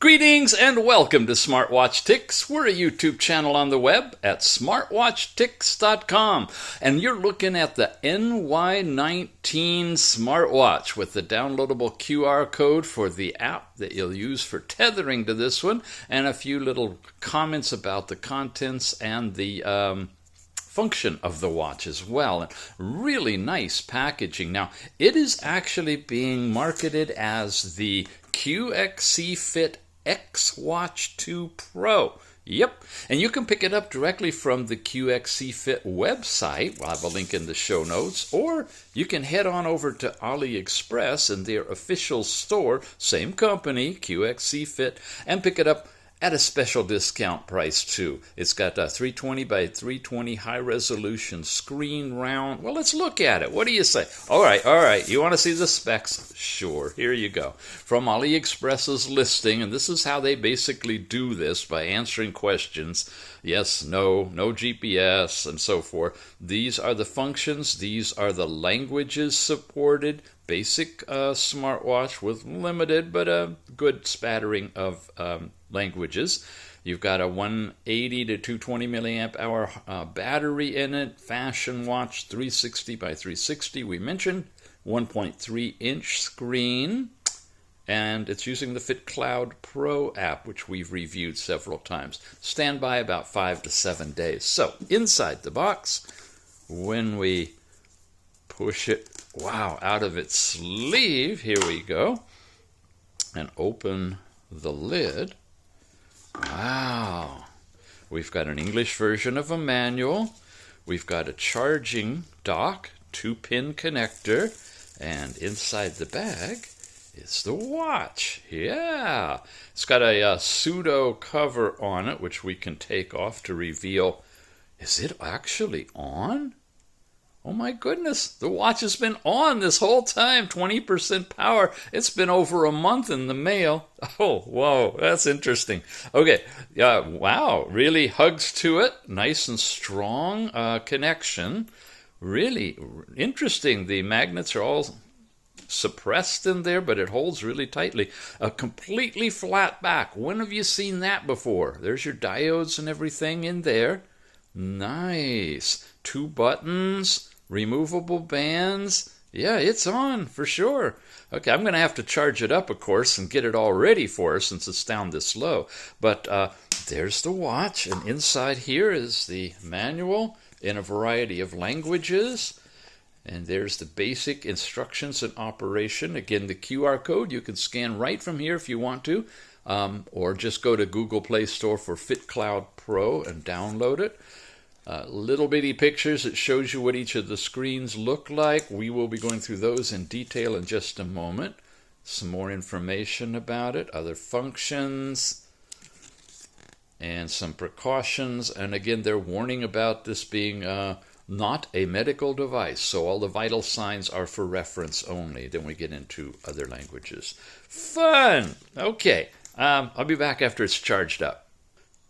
Greetings and welcome to Smartwatch Ticks. We're a YouTube channel on the web at smartwatchticks.com, and you're looking at the NY-19 smartwatch with the downloadable QR code for the app that you'll use for tethering to this one, and a few little comments about the contents and the function of the watch as well. And really nice packaging. Now, it is actually being marketed as the QXCFIT X-Watch 2 Pro. Yep, and you can pick it up directly from the QXCFIT website. We'll have a link in the show notes, or you can head on over to AliExpress and their official store, same company, QXCFIT, and pick it up at a special discount price too. It's got a 320 by 320 high resolution screen round. Well, let's look at it. What do you say? All right. You want to see the specs? Sure. Here you go. From AliExpress's listing, and this is how they basically do this by answering questions. Yes, no GPS, and so forth. These are the functions. These are the languages supported. Basic smartwatch with limited but a good spattering of languages. You've got a 180 to 220 milliamp hour battery in it. Fashion watch, 360 by 360. We mentioned 1.3 inch screen, and it's using the FitCloudPro app, which we've reviewed several times. Stand by about 5 to 7 days. So inside the box, when we push it, wow, out of its sleeve, here we go, and open the lid. Wow, we've got an English version of a manual. We've got a charging dock, 2-pin connector, and inside the bag is the watch. Yeah, it's got a pseudo cover on it, which we can take off to reveal. Is it actually on? Oh my goodness, the watch has been on this whole time, 20% power. It's been over a month in the mail. Oh, whoa, that's interesting. Okay, wow, really hugs to it. Nice and strong connection. Really interesting. The magnets are all suppressed in there, but it holds really tightly. A completely flat back. When have you seen that before? There's your diodes and everything in there. Nice. 2 buttons, removable bands. Yeah, it's on for sure. Okay, I'm going to have to charge it up, of course, and get it all ready for us since it's down this low. But there's the watch, and inside here is the manual in a variety of languages. And there's the basic instructions and operation. Again, the QR code you can scan right from here if you want to, or just go to Google Play Store for FitCloudPro and download it. Little bitty pictures that shows you what each of the screens look like. We will be going through those in detail in just a moment. Some more information about it, other functions, and some precautions. And again, they're warning about this being not a medical device, so all the vital signs are for reference only. Then we get into other languages. Fun! Okay, I'll be back after it's charged up.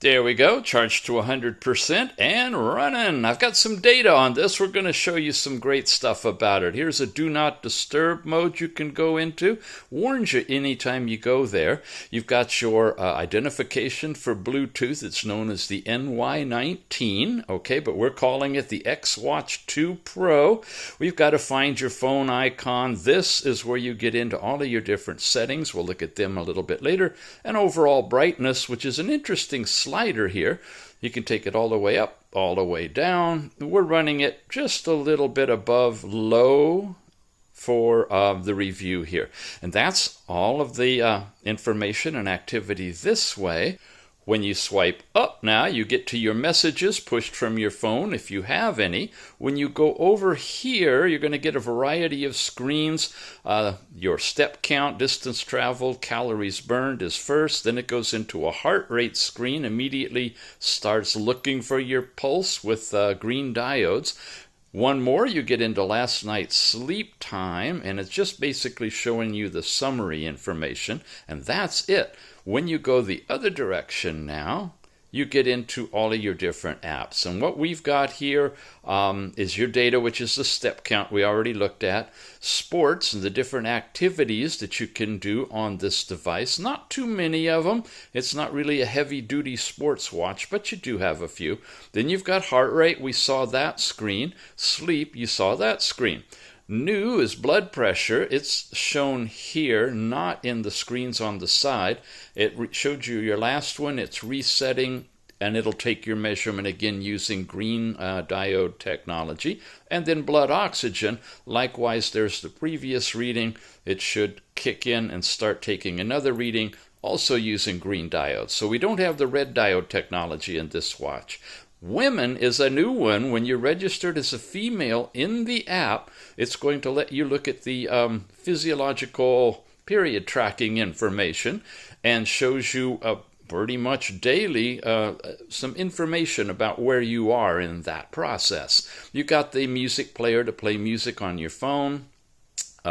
There we go, charged to 100% and running. I've got some data on this. We're going to show you some great stuff about it. Here's a do not disturb mode you can go into. Warns you anytime you go there. You've got your identification for Bluetooth. It's known as the NY-19, okay, but we're calling it the X-Watch 2 Pro. We've got to find your phone icon. This is where you get into all of your different settings. We'll look at them a little bit later. And overall brightness, which is an interesting slider here. You can take it all the way up, all the way down. We're running it just a little bit above low for the review here. And that's all of the information and activity this way. When you swipe up now, you get to your messages pushed from your phone, if you have any. When you go over here, you're going to get a variety of screens. Your step count, distance traveled, calories burned is first. Then it goes into a heart rate screen, immediately starts looking for your pulse with green diodes. One more, you get into last night's sleep time, and it's just basically showing you the summary information, and that's it. When you go the other direction now, you get into all of your different apps. And what we've got here is your data, which is the step count we already looked at, sports and the different activities that you can do on this device. Not too many of them. It's not really a heavy-duty sports watch, but you do have a few. Then you've got heart rate. We saw that screen. Sleep, you saw that screen. New is blood pressure. It's shown here, not in the screens on the side. It showed you your last one. It's resetting, and it'll take your measurement again using green diode technology. And then blood oxygen. Likewise, there's the previous reading. It should kick in and start taking another reading, also using green diodes. So we don't have the red diode technology in this watch. Women is a new one. When you're registered as a female in the app, it's going to let you look at the physiological period tracking information and shows you pretty much daily some information about where you are in that process. You got the music player to play music on your phone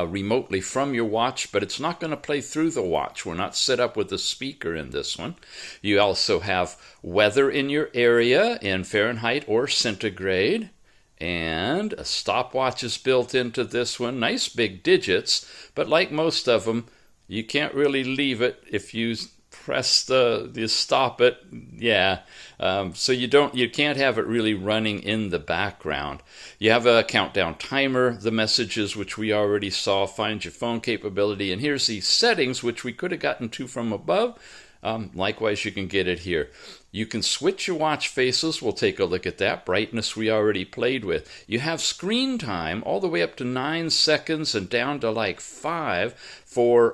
remotely from your watch, but it's not going to play through the watch. We're not set up with a speaker in this one. You also have weather in your area in Fahrenheit or centigrade, and a stopwatch is built into this one. Nice big digits, but like most of them, you can't really leave it if you press the stop it. Yeah, so you can't have it really running in the background. You have a countdown timer, the messages which we already saw, find your phone capability, and here's the settings which we could have gotten to from above. Likewise, you can get it here. You can switch your watch faces. We'll take a look at that. Brightness we already played with. You have screen time all the way up to 9 seconds and down to like 5 for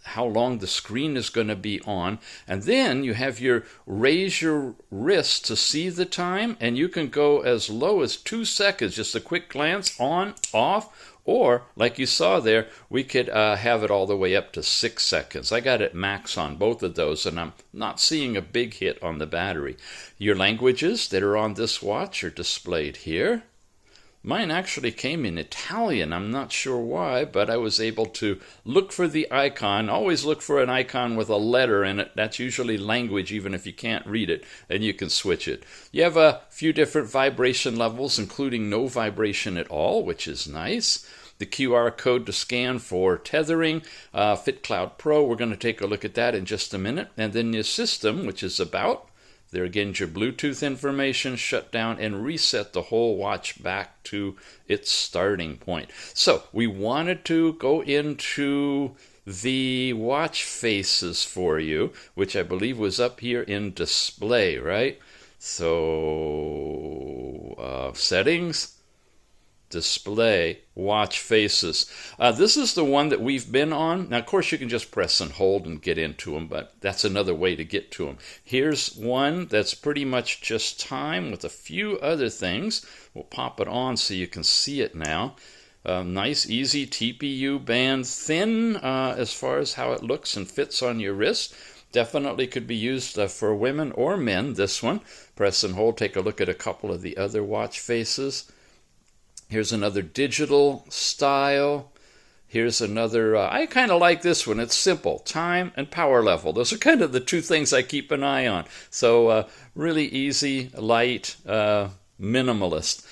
how long the screen is going to be on. And then you have your raise your wrist to see the time, and you can go as low as 2 seconds, just a quick glance on, off. Or, like you saw there, we could have it all the way up to 6 seconds. I got it max on both of those, and I'm not seeing a big hit on the battery. Your languages that are on this watch are displayed here. Mine actually came in Italian. I'm not sure why, but I was able to look for the icon. Always look for an icon with a letter in it. That's usually language, even if you can't read it, and you can switch it. You have a few different vibration levels, including no vibration at all, which is nice. The QR code to scan for tethering, FitCloudPro. We're going to take a look at that in just a minute. And then your system, which is about. There again, your Bluetooth information, shut down and reset the whole watch back to its starting point. So we wanted to go into the watch faces for you, which I believe was up here in display, right? So settings, display, watch faces. This is the one that we've been on. Now, of course, you can just press and hold and get into them, but that's another way to get to them. Here's one that's pretty much just time with a few other things. We'll pop it on so you can see it now. Nice, easy TPU band, thin as far as how it looks and fits on your wrist. Definitely could be used for women or men, this one. Press and hold, take a look at a couple of the other watch faces. Here's another digital style. Here's another, I kind of like this one. It's simple, time and power level. Those are kind of the two things I keep an eye on. So really easy, light, minimalist.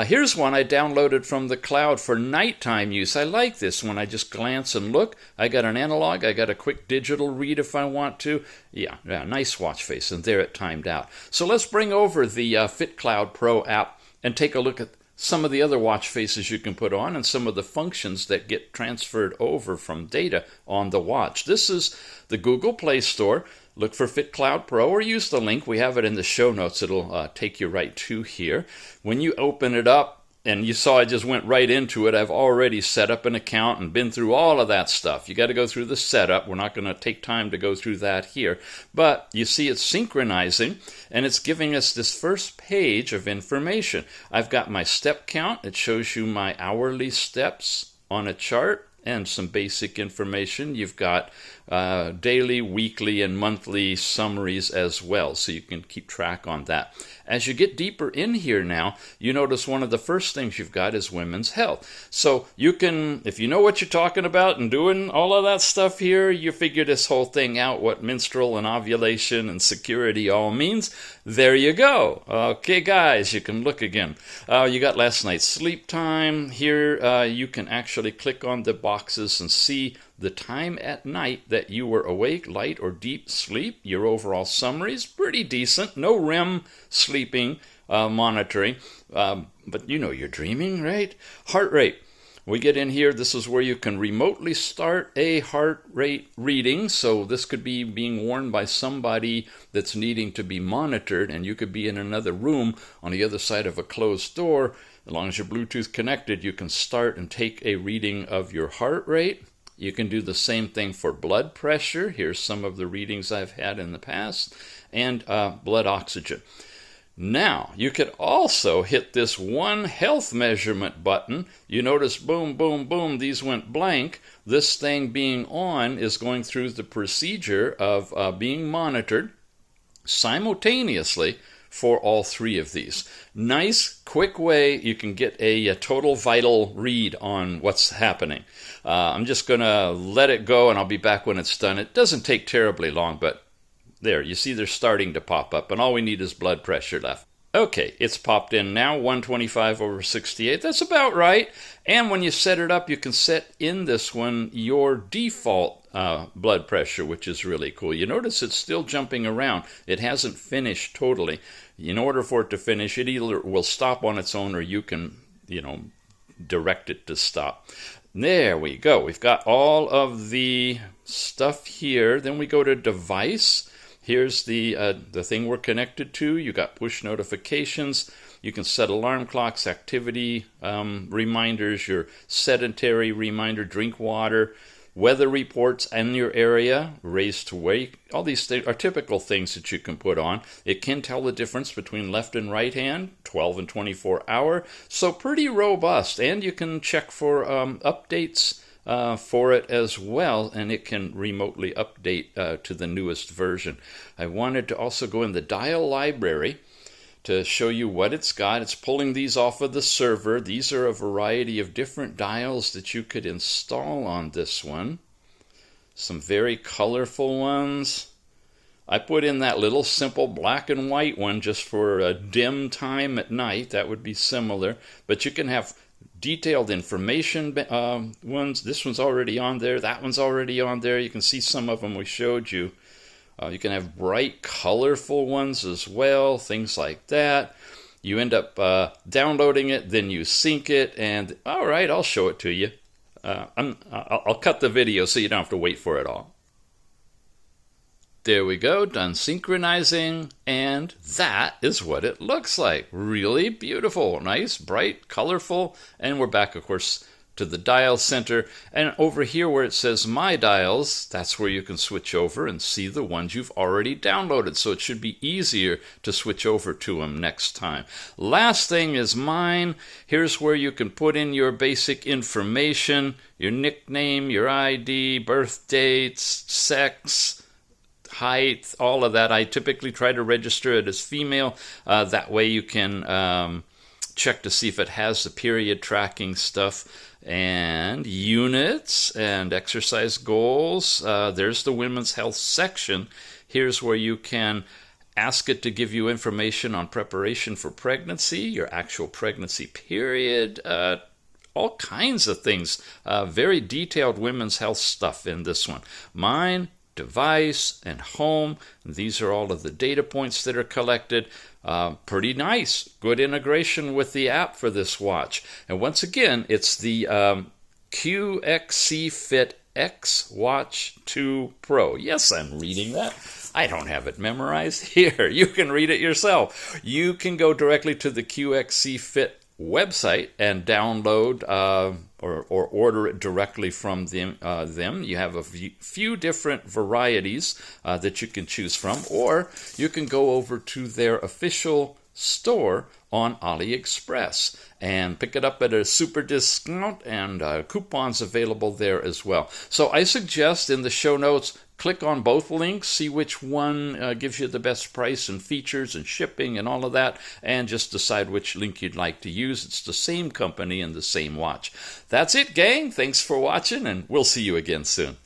Here's one I downloaded from the cloud for nighttime use. I like this one. I just glance and look. I got an analog. I got a quick digital read if I want to. Yeah, nice watch face. And there it timed out. So let's bring over the FitCloudPro app and take a look at some of the other watch faces you can put on and some of the functions that get transferred over from data on the watch. This is the Google Play Store. Look for FitCloudPro or use the link. We have it in the show notes. It'll take you right to here. When you open it up, and you saw I just went right into it, I've already set up an account and been through all of that stuff. You got to go through the setup. We're not going to take time to go through that here. But you see it's synchronizing, and it's giving us this first page of information. I've got my step count. It shows you my hourly steps on a chart and some basic information. You've got daily, weekly, and monthly summaries as well, so you can keep track on that. As you get deeper in here now, you notice one of the first things you've got is women's health. So you can, if you know what you're talking about and doing all of that stuff here, you figure this whole thing out, what menstrual and ovulation and security all means. There you go. Okay, guys, you can look again. You got last night's sleep time. Here you can actually click on the boxes and see the time at night that you were awake, light, or deep sleep. Your overall summary is pretty decent. No REM sleeping monitoring, but you know you're dreaming, right? Heart rate. We get in here, this is where you can remotely start a heart rate reading. So this could be being worn by somebody that's needing to be monitored, and you could be in another room on the other side of a closed door. As long as you're Bluetooth connected, you can start and take a reading of your heart rate. You can do the same thing for blood pressure. Here's some of the readings I've had in the past, and blood oxygen. Now, you could also hit this one health measurement button. You notice, boom, boom, boom, these went blank. This thing being on is going through the procedure of being monitored simultaneously for all three of these. Nice, quick way you can get a total vital read on what's happening. I'm just going to let it go, and I'll be back when it's done. It doesn't take terribly long, but there, you see they're starting to pop up, and all we need is blood pressure left. Okay, it's popped in now, 125/68. That's about right. And when you set it up, you can set in this one your default blood pressure, which is really cool. You notice it's still jumping around. It hasn't finished totally. In order for it to finish, it either will stop on its own, or you can, direct it to stop. There we go. We've got all of the stuff here. Then we go to device. Here's the thing we're connected to. You got push notifications. You can set alarm clocks, activity reminders, your sedentary reminder, drink water, weather reports in your area, raise to wake. All these things are typical things that you can put on. It can tell the difference between left and right hand, 12 and 24 hour. So pretty robust. And you can check for updates for it as well, and it can remotely update to the newest version. I wanted to also go in the dial library to show you what it's got. It's pulling these off of the server. These are a variety of different dials that you could install on this one. Some very colorful ones. I put in that little simple black and white one just for a dim time at night. That would be similar, but you can have detailed information ones. This one's already on there. That one's already on there. You can see some of them we showed you. You can have bright, colorful ones as well, things like that. You end up downloading it, then you sync it, and all right, I'll show it to you. I'll cut the video so you don't have to wait for it all. There we go, done synchronizing, and that is what it looks like. Really beautiful, nice, bright, colorful, and we're back, of course, to the dial center. And over here where it says My Dials, that's where you can switch over and see the ones you've already downloaded. So it should be easier to switch over to them next time. Last thing is Mine. Here's where you can put in your basic information, your nickname, your ID, birth dates, sex, height, all of that. I typically try to register it as female. That way you can check to see if it has the period tracking stuff, and units and exercise goals. There's the women's health section. Here's where you can ask it to give you information on preparation for pregnancy, your actual pregnancy period, all kinds of things. Very detailed women's health stuff in this one. Mine, device, and home. These are all of the data points that are collected. Pretty nice. Good integration with the app for this watch. And once again, it's the QXCFIT X-Watch 2 Pro. Yes, I'm reading that. I don't have it memorized. Here, you can read it yourself. You can go directly to the QXCFIT website and download or order it directly from them. You have a few different varieties that you can choose from, or you can go over to their official store on AliExpress, and pick it up at a super discount, and coupons available there as well. So I suggest in the show notes, click on both links, see which one gives you the best price and features and shipping and all of that, and just decide which link you'd like to use. It's the same company and the same watch. That's it, gang. Thanks for watching, and we'll see you again soon.